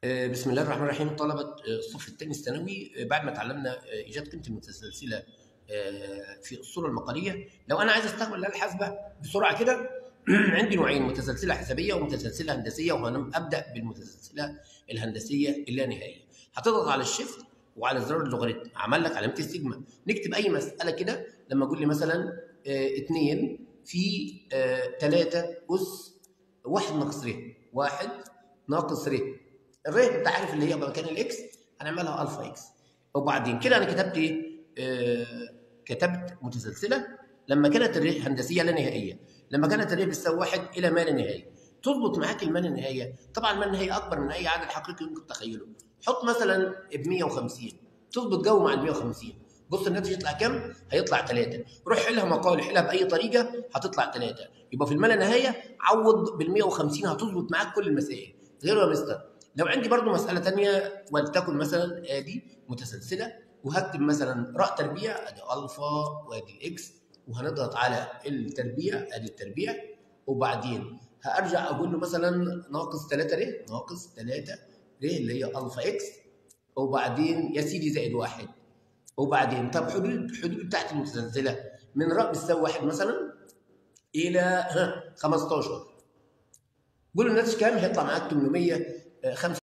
بسم الله الرحمن الرحيم. طلبة الصف الثاني الثانوي، بعد ما اتعلمنا إيجاد قيمة المتسلسلة في الصورة المقالية، لو أنا عايز أستخدم الآلة الحاسبة بسرعة كده عندي نوعين: متسلسلة حسابية ومتسلسلة هندسية. وهنبدأ بالمتسلسلة الهندسية اللانهائية. هتضغط على الشيفت وعلى زرار اللوغاريتم، عمل لك علامة السيجما. نكتب أي مسألة كده. لما أقول لي مثلا 2 في 3 أس 1 ناقص ر، 1 ناقص ر. الريت انت عارف اللي هي مكان الاكس هنعملها الفا اكس. وبعدين كده انا كتبت ايه؟ كتبت متسلسله لما كانت الريت هندسيه لا نهائيه، لما كانت الريت بتساوي 1 الى ما لا نهايه. تظبط معاك الما لا نهايه. طبعا الما لا نهايه اكبر من اي عدد حقيقي ممكن تتخيله. حط مثلا ب 150، تظبط جو مع ال 150. بص الناتج يطلع كام؟ هيطلع 3. روح حلها مقال، حلها باي طريقه هتطلع 3. يبقى في الما لا نهايه عوض بال 150 هتظبط معاك كل المسائل. غيره يا مستر. لو عندي برضو مسألة تانية ولتكن مثلا ادي متسلسلة، وهكتب مثلا راء تربيع ادي الفا وادي الاكس، وهنضغط على التربيع ادي التربيع، وبعدين هارجع اقول له مثلا ناقص 3 ر، ناقص 3 ر اللي هي الفا اكس، وبعدين يا سيدي زائد 1. وبعدين طب حدود بتاعت المتسلسلة من راء بتساوي 1 مثلا الى 15. قول الناتج كام؟ هيطلع معاك 805.